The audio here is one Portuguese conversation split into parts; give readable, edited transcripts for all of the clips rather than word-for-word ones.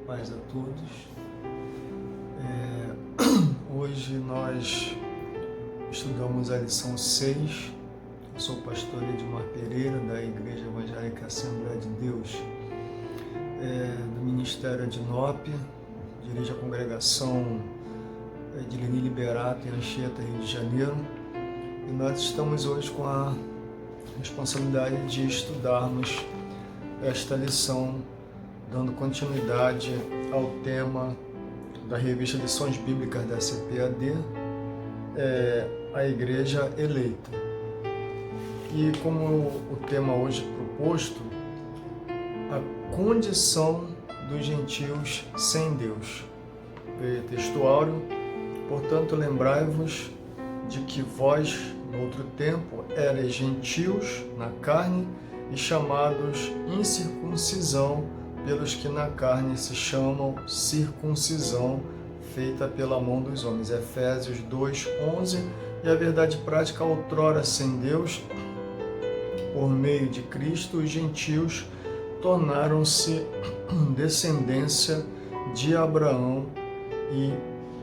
Paz a todos. Hoje nós estudamos a lição 6. Eu sou o pastor Edmar Pereira, da Igreja Evangélica Assembleia de Deus, do Ministério Adinop, dirijo a congregação de Leni Liberato, em Anchieta, Rio de Janeiro. E nós estamos hoje com a responsabilidade de estudarmos esta lição, dando continuidade ao tema da revista Lições Bíblicas da CPAD, a Igreja Eleita. E como o tema hoje proposto, a condição dos gentios sem Deus. Textuário: portanto, lembrai-vos de que vós, no outro tempo, erais gentios na carne e chamados incircuncisão pelos que na carne se chamam circuncisão feita pela mão dos homens. Efésios 2:11. E a verdade prática: outrora sem Deus, por meio de Cristo, os gentios tornaram-se descendência de Abraão e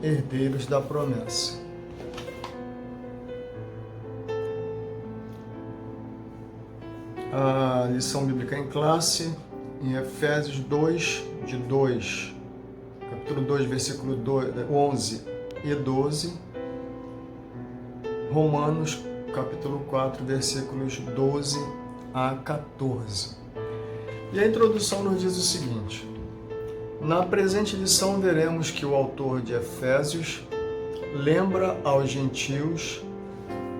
herdeiros da promessa. A lição bíblica em classe, em Efésios 2, de 2, capítulo 2, versículo 11 e 12, Romanos, capítulo 4, versículos 12 a 14. E a introdução nos diz o seguinte: na presente lição veremos que o autor de Efésios lembra aos gentios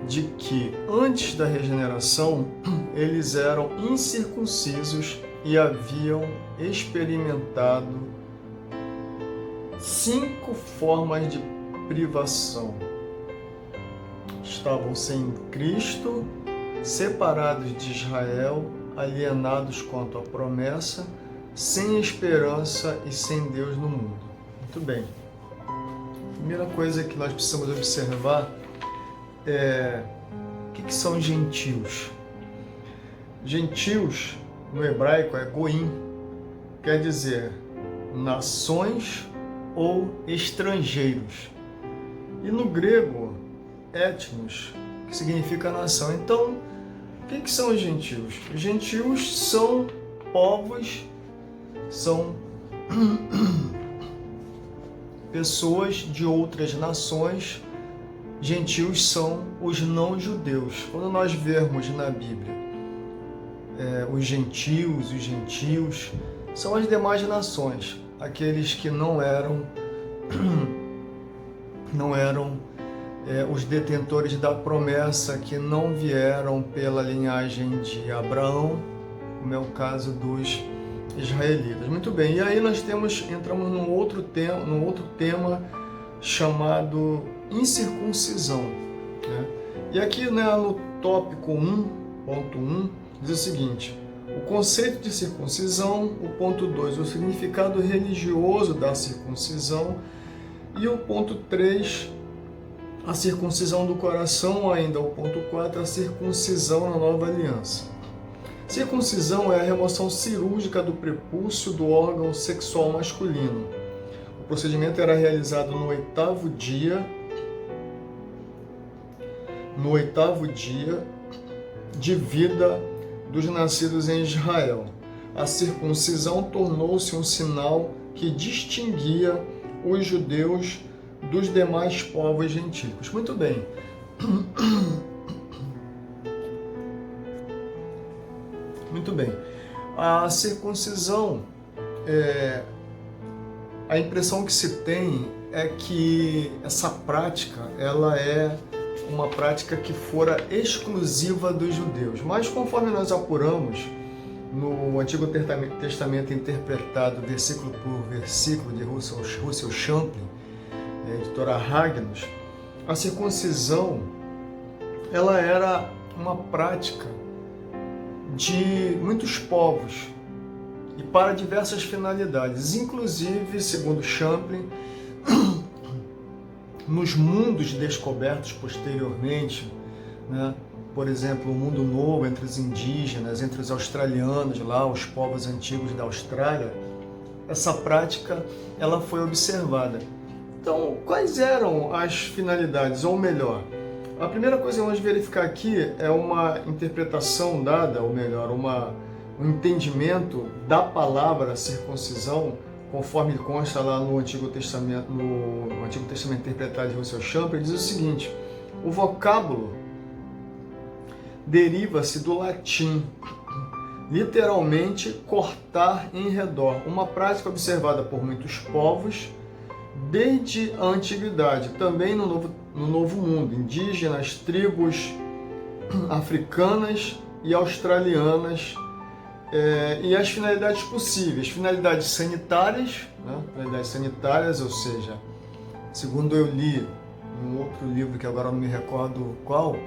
de que, antes da regeneração, eles eram incircuncisos e haviam experimentado 5 formas de privação. Estavam sem Cristo, separados de Israel, alienados quanto à promessa, sem esperança e sem Deus no mundo. Muito bem. A primeira coisa que nós precisamos observar o que são gentios? Gentios, no hebraico, é goim, quer dizer nações ou estrangeiros. E no grego, etnos, que significa nação. Então, o que são os gentios? Os gentios são povos, são pessoas de outras nações. Gentios são os não-judeus. Quando nós vermos na Bíblia os gentios são as demais nações, aqueles que não eram os detentores da promessa, que não vieram pela linhagem de Abraão, como é o caso dos israelitas. Muito bem, e aí nós entramos num outro tema chamado incircuncisão, né? E aqui, no tópico 1.1 diz o seguinte: o conceito de circuncisão, o ponto 2, o significado religioso da circuncisão, e o ponto 3, a circuncisão do coração, ainda o ponto 4, a circuncisão na nova aliança. Circuncisão é a remoção cirúrgica do prepúcio do órgão sexual masculino. O procedimento era realizado no oitavo dia de vida dos nascidos em Israel. A circuncisão tornou-se um sinal que distinguia os judeus dos demais povos gentílicos. Muito bem. Muito bem. A circuncisão, a impressão que se tem é que essa prática, ela é uma prática que fora exclusiva dos judeus. Mas conforme nós apuramos no Antigo Testamento interpretado versículo por versículo de Russell Champlin, editora Hagnos, a circuncisão ela era uma prática de muitos povos e para diversas finalidades, inclusive, segundo Champlin, nos mundos descobertos posteriormente, né? Por exemplo, o mundo novo entre os indígenas, entre os australianos, lá, os povos antigos da Austrália, essa prática ela foi observada. Então, quais eram as finalidades, ou melhor, a primeira coisa que vamos verificar aqui é uma interpretação dada, ou melhor, um entendimento da palavra circuncisão, conforme consta lá no Antigo Testamento, interpretado de Russell Schumpeter, diz o seguinte: o vocábulo deriva-se do latim, literalmente cortar em redor, uma prática observada por muitos povos desde a antiguidade, também no Novo Mundo, indígenas, tribos africanas e australianas, e as finalidades possíveis, finalidades sanitárias, né? Finalidades sanitárias, ou seja, segundo eu li em um outro livro que agora não me recordo qual,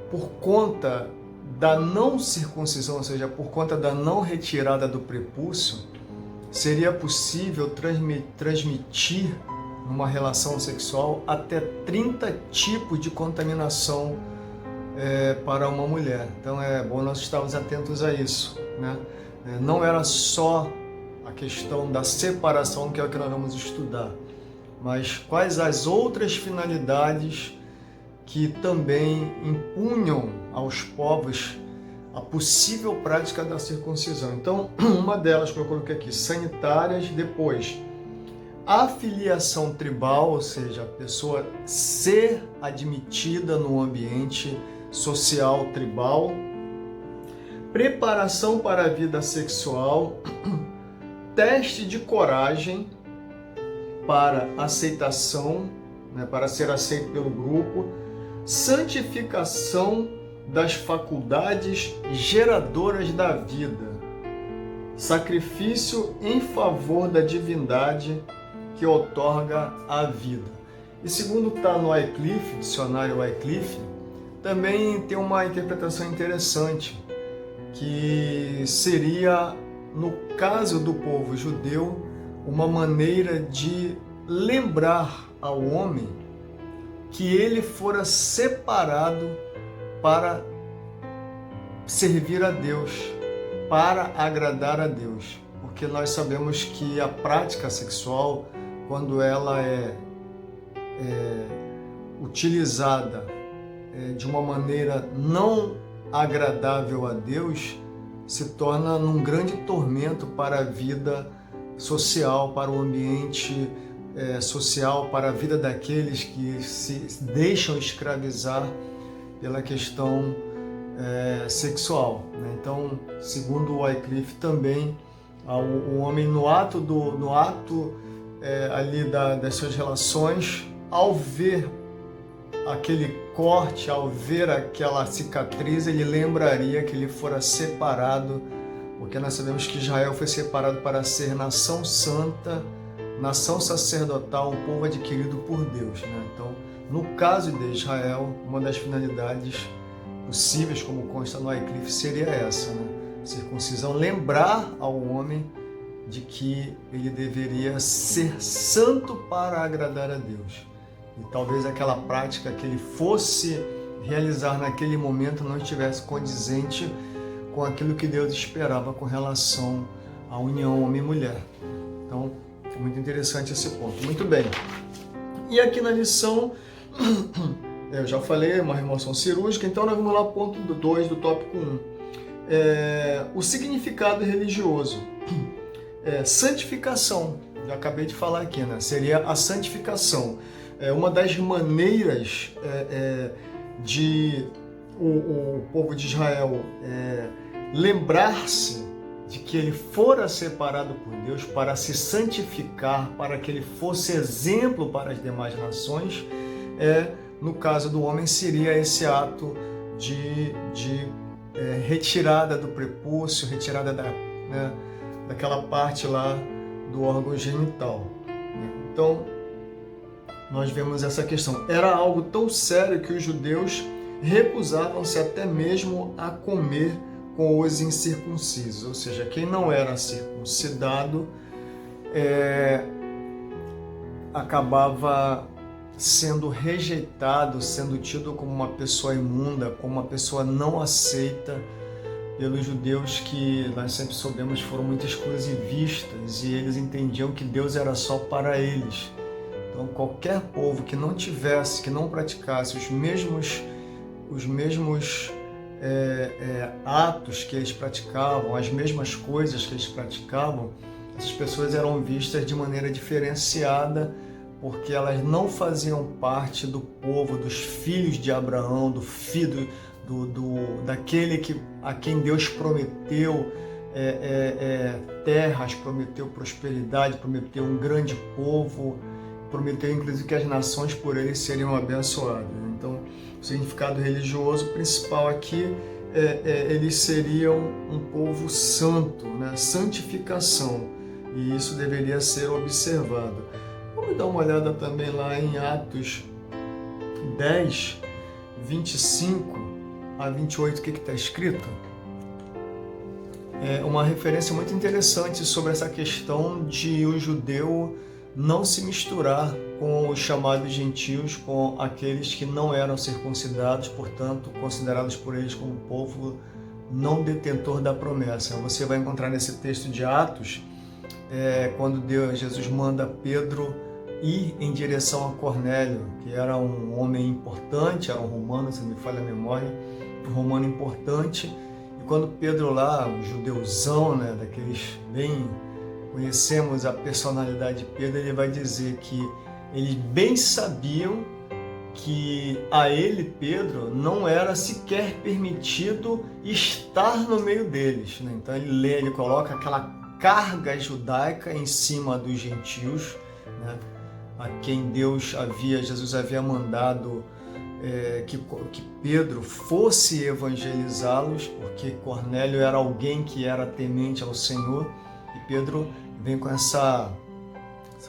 por conta da não circuncisão, ou seja, por conta da não retirada do prepúcio, seria possível transmitir numa relação sexual até 30 tipos de contaminação para uma mulher. Então é bom nós estarmos atentos a isso, né? Não era só a questão da separação, que é o que nós vamos estudar, mas quais as outras finalidades que também impunham aos povos a possível prática da circuncisão. Então, uma delas que eu coloquei aqui, sanitárias, depois, a filiação tribal, ou seja, a pessoa ser admitida no ambiente social tribal, preparação para a vida sexual, teste de coragem para aceitação, né, para ser aceito pelo grupo, santificação das faculdades geradoras da vida, sacrifício em favor da divindade que outorga a vida. E segundo está no Wycliffe, dicionário Wycliffe, também tem uma interpretação interessante, que seria, no caso do povo judeu, uma maneira de lembrar ao homem que ele fora separado para servir a Deus, para agradar a Deus. Porque nós sabemos que a prática sexual, quando ela é utilizada de uma maneira não agradável a Deus, se torna num grande tormento para a vida social, para o ambiente social, para a vida daqueles que se deixam escravizar pela questão sexual, né? Então, segundo o Wycliffe também, o homem no ato ali das suas relações, ao ver aquele corte, ao ver aquela cicatriz, ele lembraria que ele fora separado, porque nós sabemos que Israel foi separado para ser nação santa, nação sacerdotal, um povo adquirido por Deus, né? Então, no caso de Israel, uma das finalidades possíveis, como consta no Wycliffe, seria essa, né? Circuncisão, lembrar ao homem de que ele deveria ser santo para agradar a Deus. E talvez aquela prática que ele fosse realizar naquele momento não estivesse condizente com aquilo que Deus esperava com relação à união homem-mulher. Então, é muito interessante esse ponto. Muito bem. E aqui na lição, eu já falei, uma remoção cirúrgica, então nós vamos lá ao ponto 2 do tópico 1. O significado religioso. Santificação, já acabei de falar aqui, né? Seria a santificação. Uma das maneiras de o povo de Israel lembrar-se de que ele fora separado por Deus para se santificar, para que ele fosse exemplo para as demais nações, no caso do homem, seria esse ato de retirada do prepúcio, retirada daquela parte lá do órgão genital. Então, nós vemos essa questão. Era algo tão sério que os judeus recusavam-se até mesmo a comer com os incircuncisos, ou seja, quem não era circuncidado acabava sendo rejeitado, sendo tido como uma pessoa imunda, como uma pessoa não aceita pelos judeus que nós sempre soubemos foram muito exclusivistas e eles entendiam que Deus era só para eles. Então qualquer povo que não tivesse, que não praticasse os mesmos atos que eles praticavam, as mesmas coisas que eles praticavam, essas pessoas eram vistas de maneira diferenciada, porque elas não faziam parte do povo, dos filhos de Abraão, do filho daquele a quem Deus prometeu terras, prometeu prosperidade, prometeu um grande povo, prometeu inclusive que as nações por eles seriam abençoadas. Então, o significado religioso principal aqui eles seriam um povo santo, né? Santificação, e isso deveria ser observado. Vamos dar uma olhada também lá em Atos 10, 25 a 28, o que está escrito? É uma referência muito interessante sobre essa questão de o judeu não se misturar com os chamados gentios, com aqueles que não eram circuncidados, portanto, considerados por eles como povo não detentor da promessa. Você vai encontrar nesse texto de Atos, quando Jesus manda Pedro ir em direção a Cornélio, que era um homem importante, era um romano, se não me falha a memória, um romano importante, e quando Pedro lá, um judeuzão, né, daqueles bem... conhecemos a personalidade de Pedro, ele vai dizer que eles bem sabiam que a ele, Pedro, não era sequer permitido estar no meio deles, né? Então ele coloca aquela carga judaica em cima dos gentios, né? A quem Jesus havia mandado que Pedro fosse evangelizá-los, porque Cornélio era alguém que era temente ao Senhor, e Pedro vem com esse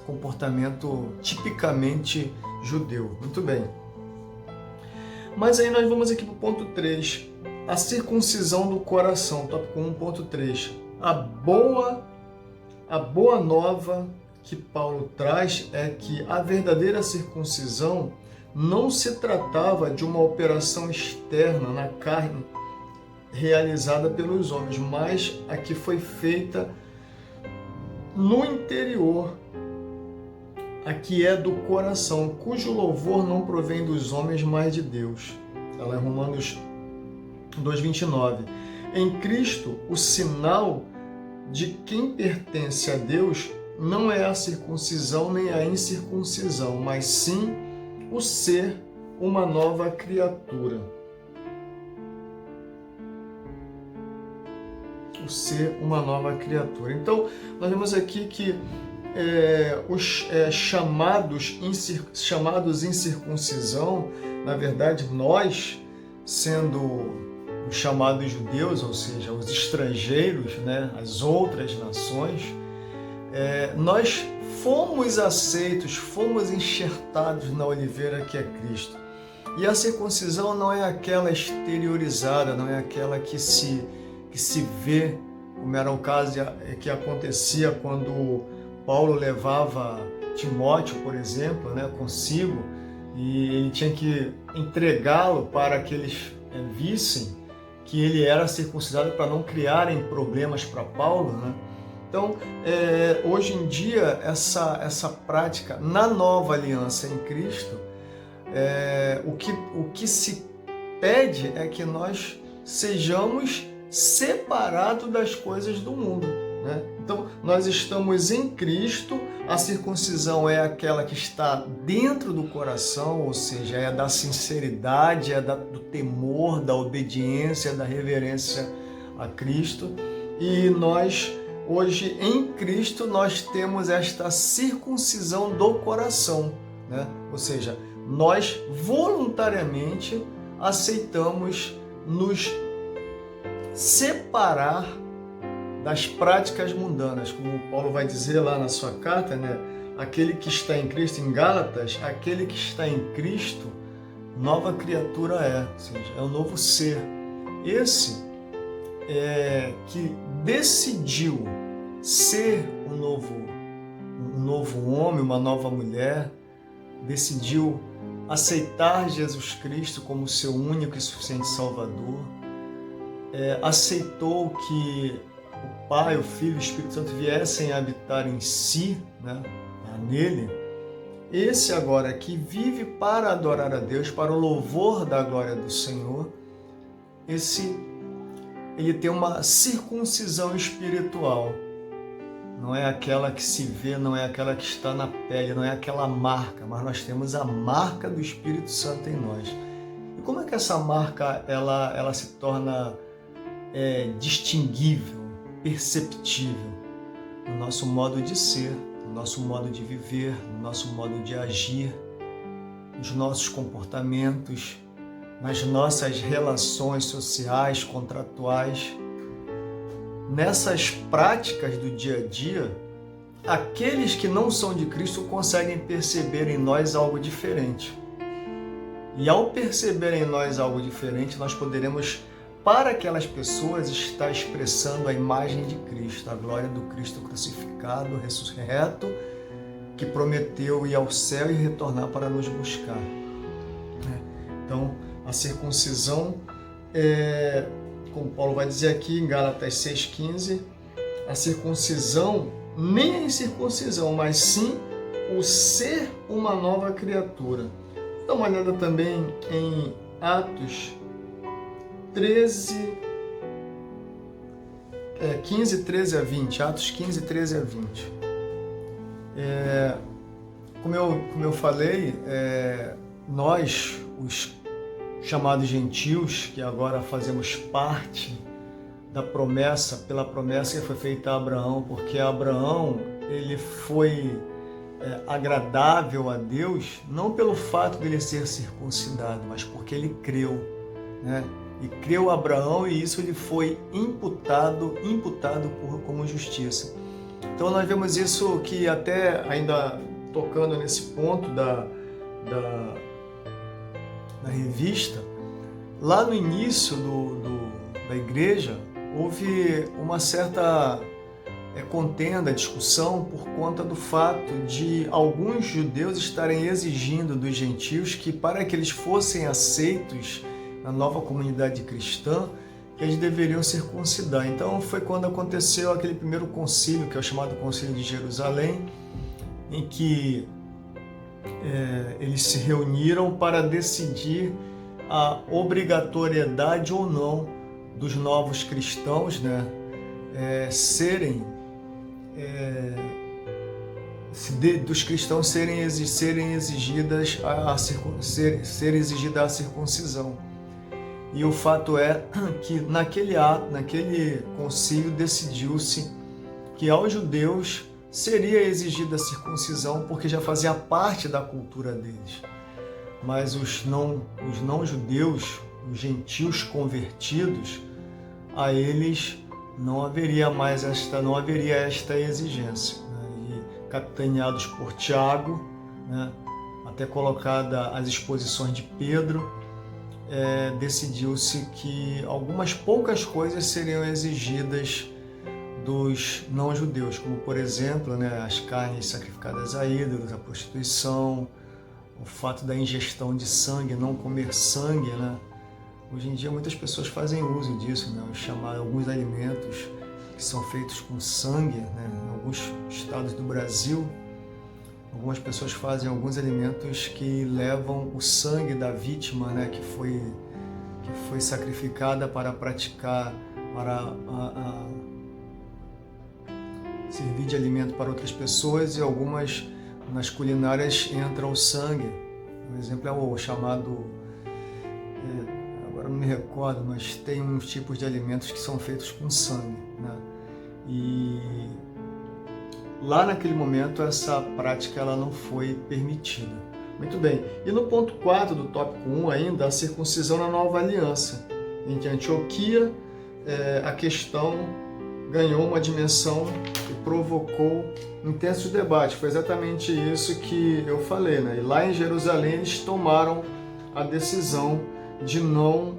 comportamento tipicamente judeu. Muito bem. Mas aí nós vamos aqui para o ponto 3, a circuncisão do coração, tópico 1.3. A boa nova que Paulo traz é que a verdadeira circuncisão não se tratava de uma operação externa na carne realizada pelos homens, mas a que foi feita no interior, a que é do coração, cujo louvor não provém dos homens, mas de Deus. Está lá em Romanos 2,29. Em Cristo, o sinal de quem pertence a Deus não é a circuncisão nem a incircuncisão, mas sim o ser uma nova criatura. O ser uma nova criatura. Então, nós vemos aqui que os chamados incircuncisão, na verdade, nós, sendo os chamados judeus, ou seja, os estrangeiros, né, as outras nações, nós fomos aceitos, fomos enxertados na oliveira que é Cristo. E a circuncisão não é aquela exteriorizada, não é aquela que se vê, como era o caso que acontecia quando Paulo levava Timóteo, por exemplo, né, consigo, e ele tinha que entregá-lo para que eles vissem que ele era circuncidado para não criarem problemas para Paulo, né? Então, hoje em dia, essa prática na nova aliança em Cristo, o que se pede é que nós sejamos separados das coisas do mundo, né? Então, nós estamos em Cristo, a circuncisão é aquela que está dentro do coração, ou seja, é da sinceridade, do temor, da obediência, da reverência a Cristo. E nós, hoje, em Cristo, nós temos esta circuncisão do coração, né? Ou seja, nós voluntariamente aceitamos nos separar das práticas mundanas, como Paulo vai dizer lá na sua carta, né? Aquele que está em Cristo, em Gálatas, aquele que está em Cristo, nova criatura ou seja, é um novo ser. Esse que decidiu ser um novo homem, uma nova mulher, decidiu aceitar Jesus Cristo como seu único e suficiente Salvador, aceitou que o Pai, o Filho e o Espírito Santo viessem a habitar em si, né, nele, esse agora que vive para adorar a Deus, para o louvor da glória do Senhor, ele tem uma circuncisão espiritual. Não é aquela que se vê, não é aquela que está na pele, não é aquela marca, mas nós temos a marca do Espírito Santo em nós. E como é que essa marca ela se torna distinguível, perceptível? No nosso modo de ser, no nosso modo de viver, no nosso modo de agir, nos nossos comportamentos, nas nossas relações sociais, contratuais. Nessas práticas do dia a dia, aqueles que não são de Cristo conseguem perceber em nós algo diferente. E ao perceber em nós algo diferente, nós poderemos, para aquelas pessoas, estar expressando a imagem de Cristo, a glória do Cristo crucificado, ressurreto, que prometeu ir ao céu e retornar para nos buscar. Então, a circuncisão como Paulo vai dizer aqui em Gálatas 6,15, a circuncisão nem a incircuncisão, mas sim o ser uma nova criatura. Dá uma olhada também em Atos 15, 13 a 20. Atos 15, 13 a 20. Como eu falei, nós, os chamados gentios, que agora fazemos parte da promessa, pela promessa que foi feita a Abraão, porque Abraão ele foi agradável a Deus, não pelo fato de ele ser circuncidado, mas porque ele creu, né? E creu Abraão e isso lhe foi imputado como justiça. Então nós vemos isso que até ainda tocando nesse ponto da revista, lá no início da igreja, houve uma certa contenda, discussão, por conta do fato de alguns judeus estarem exigindo dos gentios que, para que eles fossem aceitos na nova comunidade cristã, que eles deveriam circuncidar. Então foi quando aconteceu aquele primeiro concílio, que é o chamado Concílio de Jerusalém, em que eles se reuniram para decidir a obrigatoriedade ou não dos novos cristãos, né, dos cristãos serem exigidas ser exigida a circuncisão. E o fato é que naquele concílio decidiu-se que aos judeus seria exigida a circuncisão porque já fazia parte da cultura deles. Mas os não judeus, os gentios convertidos, a eles não haveria esta exigência, né? E capitaneados por Tiago, né, até colocada as exposições de Pedro, decidiu-se que algumas poucas coisas seriam exigidas dos não-judeus, como por exemplo, né, as carnes sacrificadas a ídolos, a prostituição, o fato da ingestão de sangue, não comer sangue, né? Hoje em dia muitas pessoas fazem uso disso, né? Alguns alimentos que são feitos com sangue, né? Em alguns estados do Brasil, algumas pessoas fazem alguns alimentos que levam o sangue da vítima, né? que foi sacrificada para praticar, para servir de alimento para outras pessoas, e algumas nas culinárias entra o sangue. Um exemplo é o chamado, agora não me recordo, mas tem uns tipos de alimentos que são feitos com sangue, né? E lá naquele momento essa prática ela não foi permitida. Muito bem, e no ponto 4 do tópico 1 ainda, a circuncisão na nova aliança. Em Antioquia, a questão ganhou uma dimensão que provocou intensos debates. Foi exatamente isso que eu falei, né? E lá em Jerusalém eles tomaram a decisão de não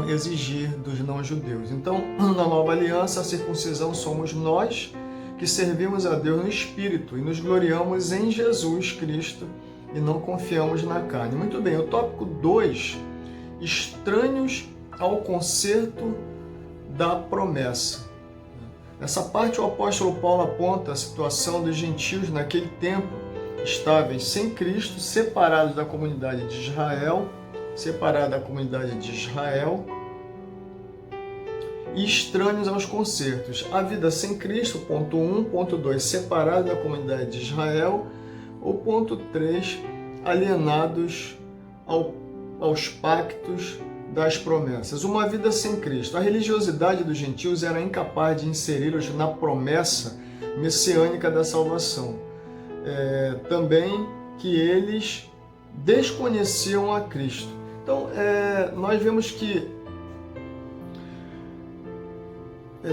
exigir dos não-judeus. Então, na nova aliança, a circuncisão somos nós que servimos a Deus no Espírito e nos gloriamos em Jesus Cristo e não confiamos na carne. Muito bem, o tópico 2, estranhos ao conserto da promessa. Nessa parte, o apóstolo Paulo aponta a situação dos gentios naquele tempo, estáveis sem Cristo, separados da comunidade de Israel, e estranhos aos concertos. A vida sem Cristo, ponto 1, ponto 2, separados da comunidade de Israel, ou ponto 3, alienados aos pactos das promessas. Uma vida sem Cristo. A religiosidade dos gentios era incapaz de inseri-los na promessa messiânica da salvação. Também que eles desconheciam a Cristo. Então, nós vemos que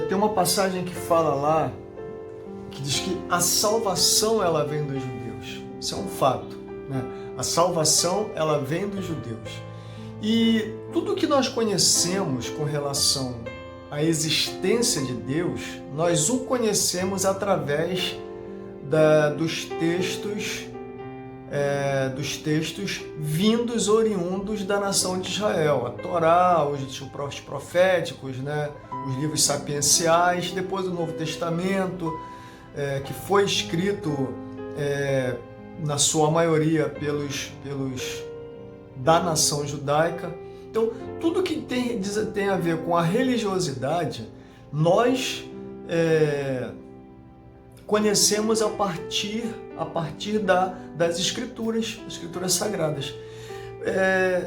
tem uma passagem que fala lá, que diz que a salvação ela vem dos judeus. Isso é um fato, né? A salvação ela vem dos judeus. E tudo que nós conhecemos com relação à existência de Deus, nós o conhecemos através dos textos vindos, oriundos da nação de Israel. A Torá, os proféticos, né? Os livros sapienciais, depois o Novo Testamento, que foi escrito na sua maioria pelos da nação judaica. Então, tudo que tem a ver com a religiosidade, nós conhecemos a partir das escrituras sagradas.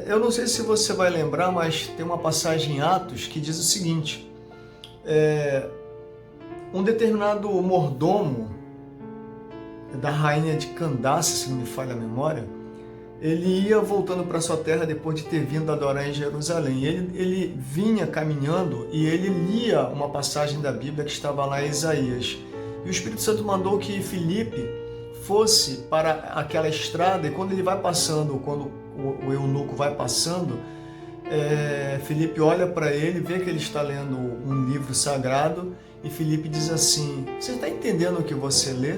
Eu não sei se você vai lembrar, mas tem uma passagem em Atos que diz o seguinte: um determinado mordomo da rainha de Candace, se não me falha a memória, ele ia voltando para sua terra depois de ter vindo adorar em Jerusalém. Ele vinha caminhando e ele lia uma passagem da Bíblia que estava lá em Isaías. E o Espírito Santo mandou que Filipe fosse para aquela estrada, e quando ele vai passando, quando o eunuco vai passando, Filipe olha para ele, vê que ele está lendo um livro sagrado, e Filipe diz assim: você está entendendo o que você lê?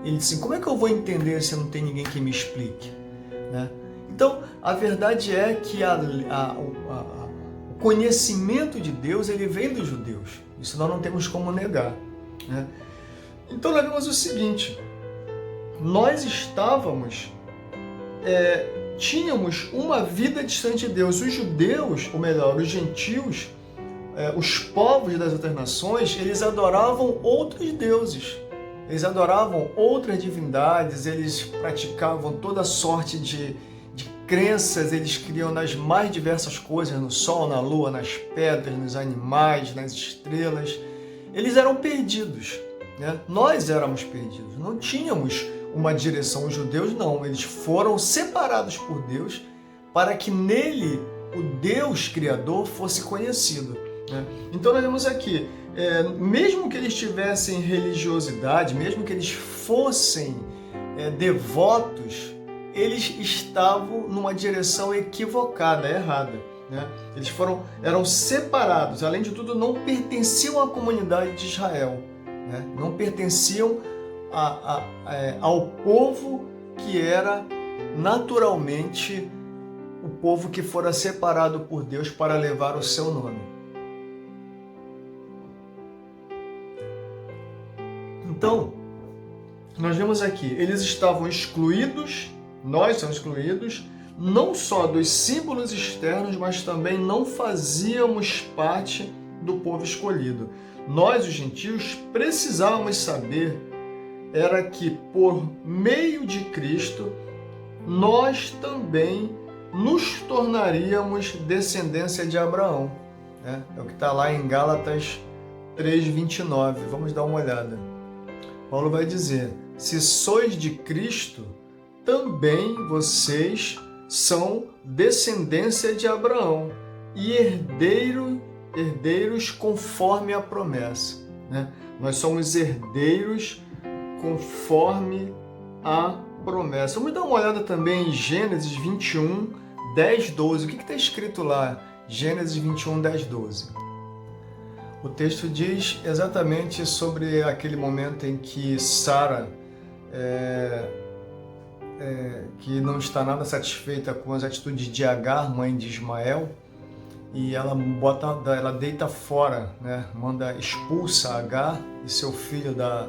Ele diz assim: como é que eu vou entender se não tem ninguém que me explique? Né? Então, a verdade é que o conhecimento de Deus ele vem dos judeus. Isso nós não temos como negar. Né? Então, nós vemos o seguinte: nós tínhamos uma vida distante de Deus. Os judeus, ou melhor, os gentios, os povos das outras nações, eles adoravam outros deuses. Eles adoravam outras divindades, eles praticavam toda sorte de crenças, eles criam nas mais diversas coisas, no sol, na lua, nas pedras, nos animais, nas estrelas. Eles eram perdidos, né? Nós éramos perdidos, não tínhamos uma direção. Os judeus não, eles foram separados por Deus para que nele o Deus Criador fosse conhecido, né? Então nós vemos aqui, mesmo que eles tivessem religiosidade, mesmo que eles fossem devotos, eles estavam numa direção equivocada, errada, né? Eles eram separados, além de tudo não pertenciam à comunidade de Israel, né? Não pertenciam ao povo que era naturalmente o povo que fora separado por Deus para levar o seu nome. Então, nós vemos aqui, eles estavam excluídos, nós somos excluídos, não só dos símbolos externos, mas também não fazíamos parte do povo escolhido. Nós, os gentios, precisávamos saber era que por meio de Cristo, nós também nos tornaríamos descendência de Abraão, né? É o que está lá em Gálatas 3:29. Vamos dar uma olhada. Paulo vai dizer: se sois de Cristo, também vocês são descendência de Abraão e herdeiros conforme a promessa, né? Nós somos herdeiros conforme a promessa. Vamos dar uma olhada também em Gênesis 21, 10, 12. O que está escrito lá? Gênesis 21, 10, 12. O texto diz exatamente sobre aquele momento em que Sara, que não está nada satisfeita com as atitudes de Agar, mãe de Ismael, e ela deita fora, né? Expulsa Agar e seu filho da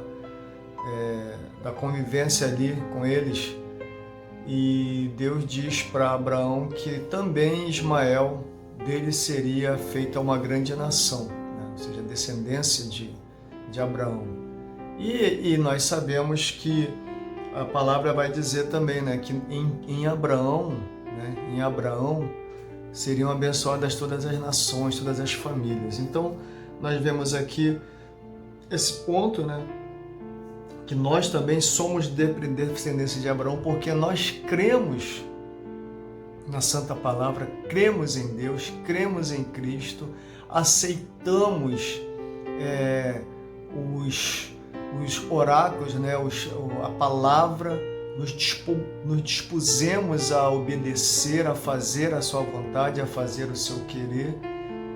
convivência ali com eles. E Deus diz para Abraão que também Ismael, dele seria feita uma grande nação, né? Ou seja, a descendência de Abraão. E nós sabemos que a palavra vai dizer também, né, que em Abraão, né, seriam abençoadas todas as nações, todas as famílias. Então, nós vemos aqui esse ponto, né, que nós também somos descendência de Abraão, porque nós cremos na Santa Palavra, cremos em Deus, cremos em Cristo, aceitamos os oráculos, né, a palavra, nos dispusemos a obedecer, a fazer a sua vontade, a fazer o seu querer,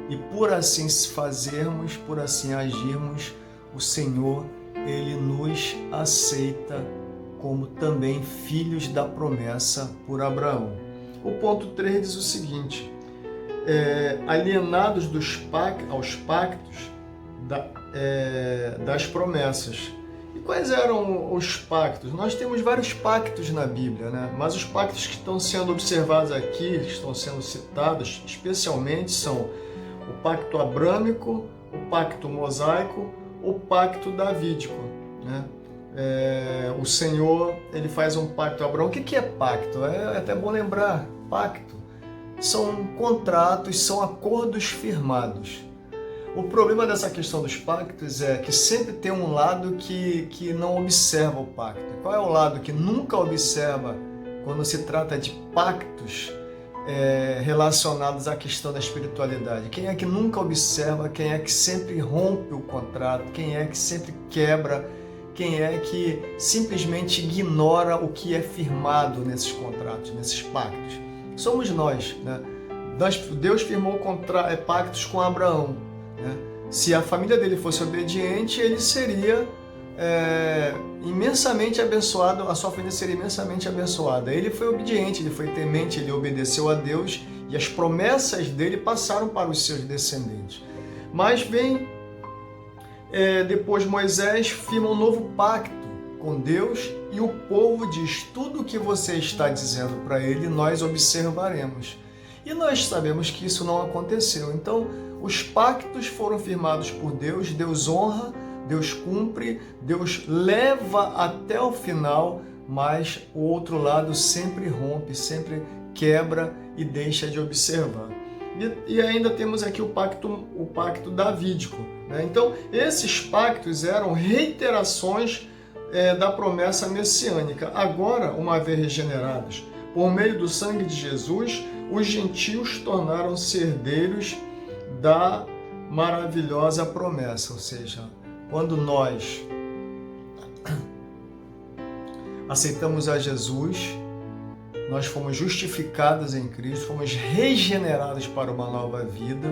e por assim fazermos, por assim agirmos, o Senhor, Ele nos aceita como também filhos da promessa por Abraão. O ponto 3 diz o seguinte: alienados aos pactos das promessas. E quais eram os pactos? Nós temos vários pactos na Bíblia, né? Mas os pactos que estão sendo observados aqui, que estão sendo citados, especialmente são o pacto abrâmico, o pacto mosaico, o pacto davídico, né? O Senhor, Ele faz um pacto a Abraão. O que é pacto? É até bom lembrar, pacto são contratos, são acordos firmados. O problema dessa questão dos pactos é que sempre tem um lado que não observa o pacto. Qual é o lado que nunca observa quando se trata de pactos relacionados à questão da espiritualidade? Quem é que nunca observa? Quem é que sempre rompe o contrato? Quem é que sempre quebra? Quem é que simplesmente ignora o que é firmado nesses contratos, nesses pactos? Somos nós, né? Deus firmou pactos com Abraão, né? Se a família dele fosse obediente, ele seria imensamente abençoado, a sua família seria imensamente abençoada. Ele foi obediente, ele foi temente, ele obedeceu a Deus e as promessas dele passaram para os seus descendentes. Mas vem depois Moisés firma um novo pacto com Deus e o povo diz: tudo o que você está dizendo para ele, nós observaremos. E nós sabemos que isso não aconteceu. Então, os pactos foram firmados por Deus, Deus honra, Deus cumpre, Deus leva até o final, mas o outro lado sempre rompe, sempre quebra e deixa de observar. E ainda temos aqui o pacto davídico, né? Então, esses pactos eram reiterações da promessa messiânica. Agora, uma vez regenerados, por meio do sangue de Jesus, os gentios tornaram-se herdeiros da maravilhosa promessa. Ou seja, quando nós aceitamos a Jesus, nós fomos justificados em Cristo, fomos regenerados para uma nova vida.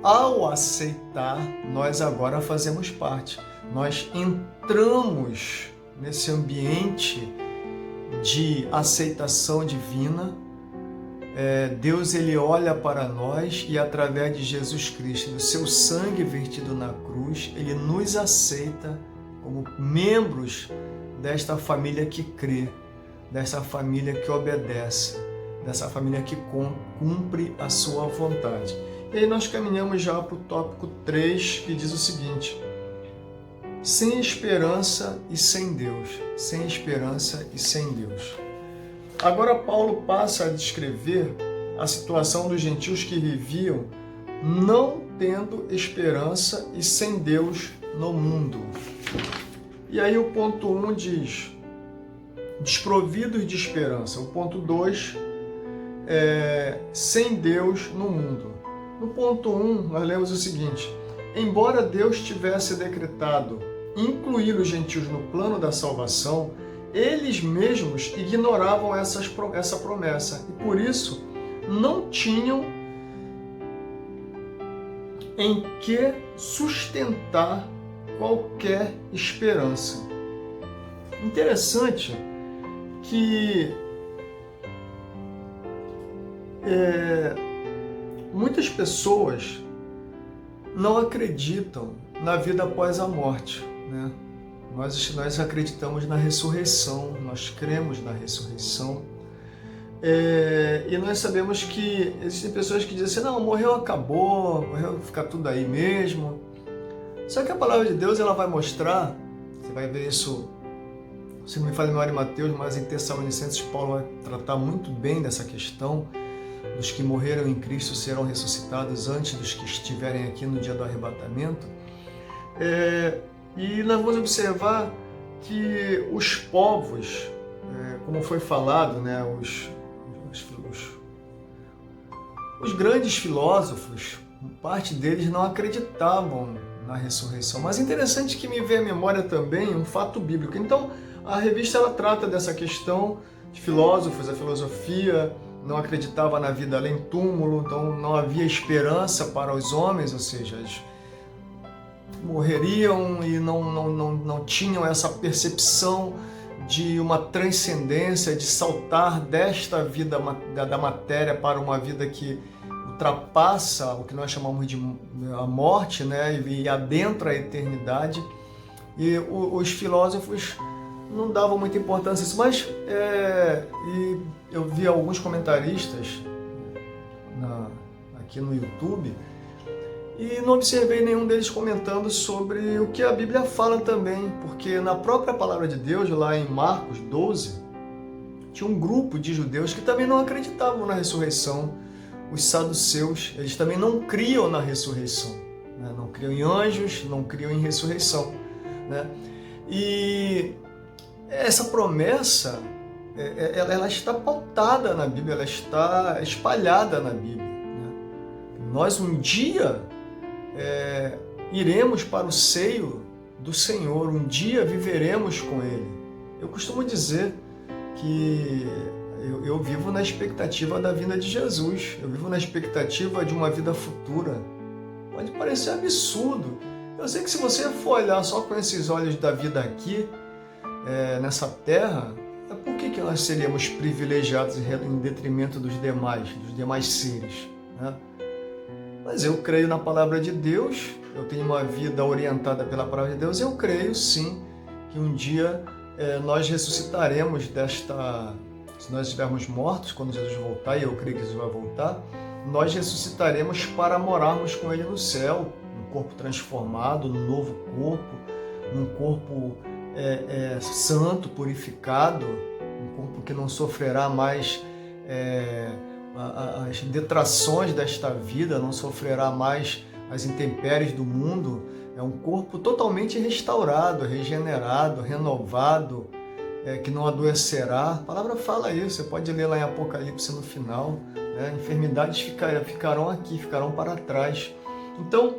Ao aceitar, nós agora fazemos parte. Nós entramos nesse ambiente de aceitação divina. Deus, Ele olha para nós e através de Jesus Cristo, do seu sangue vertido na cruz, Ele nos aceita como membros desta família que crê, dessa família que obedece, dessa família que cumpre a sua vontade. E aí nós caminhamos já para o tópico 3, que diz o seguinte: sem esperança e sem Deus. Sem esperança e sem Deus. Agora Paulo passa a descrever a situação dos gentios que viviam não tendo esperança e sem Deus no mundo. E aí o ponto 1 diz: desprovidos de esperança. O ponto 2 sem Deus no mundo. No ponto 1, nós lemos o seguinte: embora Deus tivesse decretado incluir os gentios no plano da salvação, eles mesmos ignoravam essa promessa e por isso não tinham em que sustentar qualquer esperança. Interessante que muitas pessoas não acreditam na vida após a morte, né? Nós acreditamos na ressurreição, nós cremos na ressurreição. E nós sabemos que existem pessoas que dizem assim, não, morreu, acabou, morreu, fica tudo aí mesmo. Só que a palavra de Deus, ela vai mostrar, você vai ver isso, se não me falha a memória, em Mateus, mas em Tessalonicenses, Paulo vai tratar muito bem dessa questão, dos que morreram em Cristo serão ressuscitados antes dos que estiverem aqui no dia do arrebatamento. E nós vamos observar que os povos, como foi falado, né, os grandes filósofos, parte deles não acreditavam na ressurreição. Mas é interessante que me veio à memória também um fato bíblico. Então, a revista ela trata dessa questão de filósofos, a filosofia não acreditava na vida além túmulo, então não havia esperança para os homens, ou seja, eles morreriam e não tinham essa percepção de uma transcendência, de saltar desta vida da matéria para uma vida que ultrapassa o que nós chamamos de a morte, né, e adentra a eternidade. E os filósofos não davam muita importância a isso, mas e eu vi alguns comentaristas aqui no YouTube e não observei nenhum deles comentando sobre o que a Bíblia fala também, porque na própria palavra de Deus, lá em Marcos 12, tinha um grupo de judeus que também não acreditavam na ressurreição. Os saduceus, eles também não criam na ressurreição, né? Não criam em anjos, não criam em ressurreição, né? E essa promessa, ela está pautada na Bíblia, ela está espalhada na Bíblia, né? Nós um dia iremos para o seio do Senhor, um dia viveremos com Ele. Eu costumo dizer que eu vivo na expectativa da vinda de Jesus, eu vivo na expectativa de uma vida futura. Pode parecer absurdo. Eu sei que se você for olhar só com esses olhos da vida aqui, nessa terra, por que nós seríamos privilegiados em detrimento dos demais seres, né? Mas eu creio na palavra de Deus, eu tenho uma vida orientada pela palavra de Deus, eu creio sim que um dia nós ressuscitaremos se nós estivermos mortos, quando Jesus voltar, e eu creio que Jesus vai voltar, nós ressuscitaremos para morarmos com Ele no céu, num corpo transformado, num novo corpo, num corpo santo, purificado, um corpo que não sofrerá mais as detrações desta vida, não sofrerá mais as intempéries do mundo. É um corpo totalmente restaurado, regenerado, renovado, que não adoecerá. A palavra fala isso, você pode ler lá em Apocalipse no final, né? Enfermidades ficarão aqui, ficarão para trás. Então,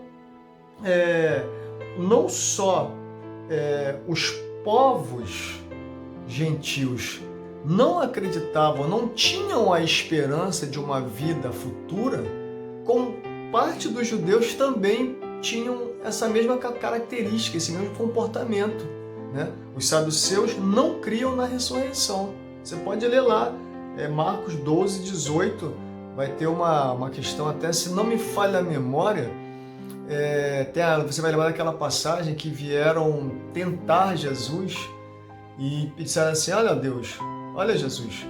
não só os povos gentios não acreditavam, não tinham a esperança de uma vida futura, como parte dos judeus também tinham essa mesma característica, esse mesmo comportamento, né? Os saduceus não criam na ressurreição. Você pode ler lá, Marcos 12, 18, vai ter uma questão, até se não me falha a memória, você vai lembrar daquela passagem que vieram tentar Jesus e disseram assim, olha Deus, olha Jesus,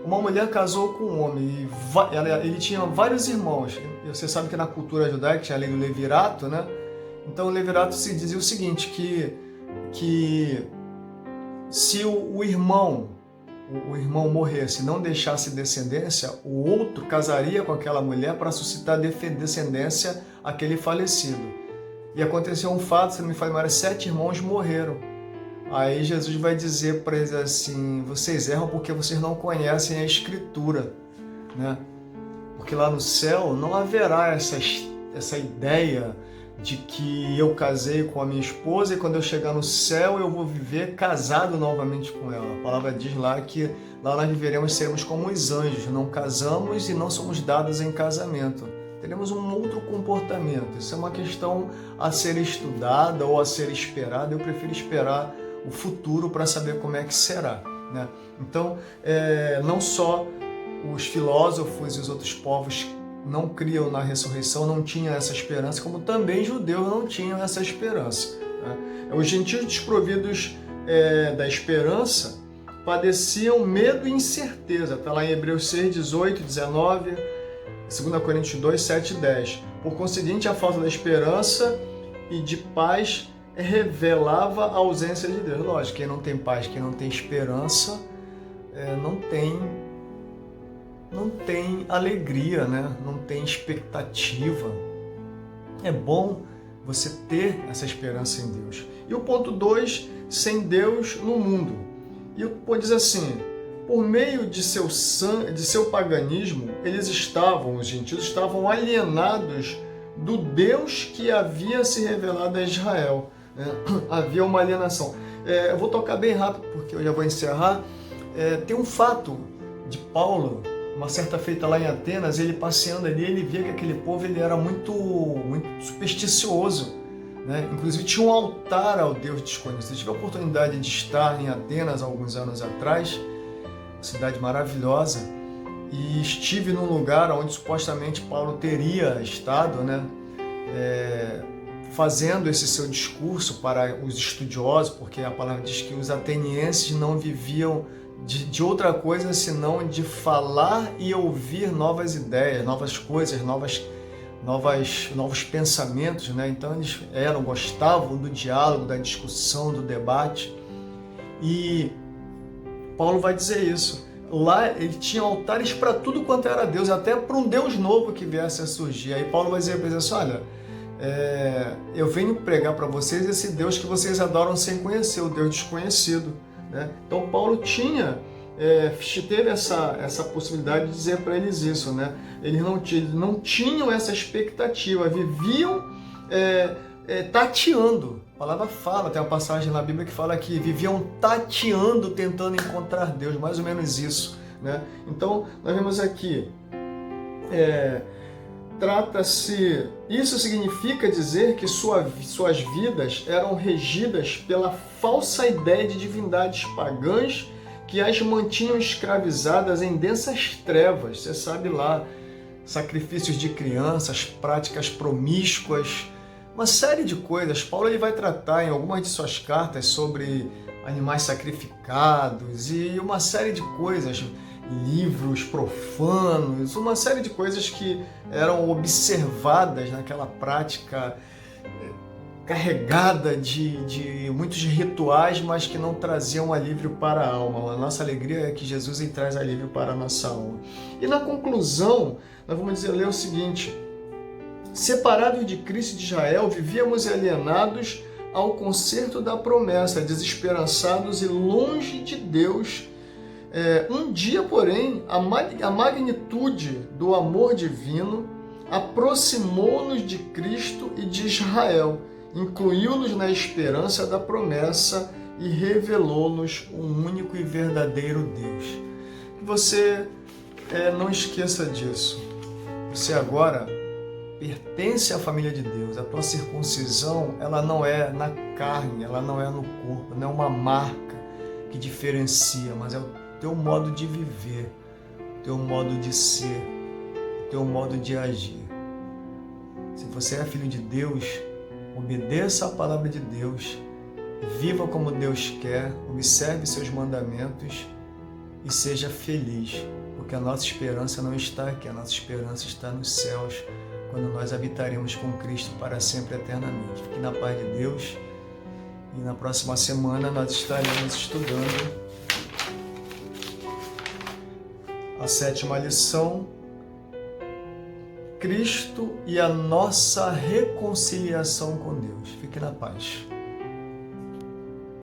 uma mulher casou com um homem e ele tinha vários irmãos. Você sabe que na cultura judaica tinha a lei do levirato, né? Então o levirato se dizia o seguinte, que se o irmão morresse e não deixasse descendência, o outro casaria com aquela mulher para suscitar descendência àquele falecido. E aconteceu um fato, se não me falha a memória, 7 irmãos morreram. Aí Jesus vai dizer para eles assim, vocês erram porque vocês não conhecem a Escritura, né? Porque lá no céu não haverá essa ideia de que eu casei com a minha esposa e quando eu chegar no céu eu vou viver casado novamente com ela. A palavra diz lá que lá nós viveremos, seremos como os anjos, não casamos e não somos dados em casamento. Teremos um outro comportamento. Isso é uma questão a ser estudada ou a ser esperada. Eu prefiro esperar o futuro para saber como é que será, né? Então, não só os filósofos e os outros povos não criam na ressurreição, não tinham essa esperança, como também judeus não tinham essa esperança. Né? Os gentios desprovidos da esperança padeciam medo e incerteza. Está lá em Hebreus 6, 18, 19, 2 Coríntios 2, 7 e 10. Por conseguinte, a falta da esperança e de paz revelava a ausência de Deus. Lógico, quem não tem paz, quem não tem esperança, não tem alegria, né? Não tem expectativa. É bom você ter essa esperança em Deus. E o ponto 2, sem Deus no mundo. E o ponto diz assim, por meio de seu paganismo, os gentios estavam alienados do Deus que havia se revelado a Israel. Né? Havia uma alienação. Eu vou tocar bem rápido, porque eu já vou encerrar. Tem um fato de Paulo, uma certa feita lá em Atenas, ele passeando ali, ele via que aquele povo ele era muito supersticioso. Né? Inclusive tinha um altar ao Deus desconhecido. Eu tive a oportunidade de estar em Atenas alguns anos atrás, cidade maravilhosa, e estive num lugar onde supostamente Paulo teria estado, né? Fazendo esse seu discurso para os estudiosos, porque a palavra diz que os atenienses não viviam de outra coisa senão de falar e ouvir novas ideias, novas coisas, novos pensamentos, né? Então eles gostavam do diálogo, da discussão, do debate. E Paulo vai dizer isso. Lá ele tinha altares para tudo quanto era Deus, até para um Deus novo que viesse a surgir. Aí Paulo vai dizer para eles assim, olha, eu venho pregar para vocês esse Deus que vocês adoram sem conhecer, o Deus desconhecido. Né? Então Paulo teve essa possibilidade de dizer para eles isso. Né? Eles não tinham essa expectativa, viviam tateando. A palavra fala, tem uma passagem na Bíblia que fala que viviam tateando, tentando encontrar Deus, mais ou menos isso. Né? Então, nós vemos aqui, isso significa dizer que suas vidas eram regidas pela falsa ideia de divindades pagãs que as mantinham escravizadas em densas trevas. Você sabe lá, sacrifícios de crianças, práticas promíscuas, uma série de coisas. Paulo ele vai tratar em algumas de suas cartas sobre animais sacrificados e uma série de coisas, livros profanos, uma série de coisas que eram observadas naquela prática carregada de muitos rituais, mas que não traziam alívio para a alma. A nossa alegria é que Jesus traz alívio para a nossa alma. E na conclusão, nós vamos ler o seguinte: separados de Cristo e de Israel, vivíamos alienados ao concerto da promessa, desesperançados e longe de Deus. Um dia, porém, a magnitude do amor divino aproximou-nos de Cristo e de Israel, incluiu-nos na esperança da promessa e revelou-nos um único e verdadeiro Deus. Que você não esqueça disso. Você agora pertence à família de Deus. A tua circuncisão, ela não é na carne, ela não é no corpo, não é uma marca que diferencia, mas é o teu modo de viver, o teu modo de ser, o teu modo de agir. Se você é filho de Deus, obedeça a palavra de Deus, viva como Deus quer, observe seus mandamentos e seja feliz, porque a nossa esperança não está aqui, a nossa esperança está nos céus, quando nós habitaremos com Cristo para sempre, eternamente. Fique na paz de Deus e na próxima semana nós estaremos estudando a 7ª lição, Cristo e a nossa reconciliação com Deus. Fique na paz.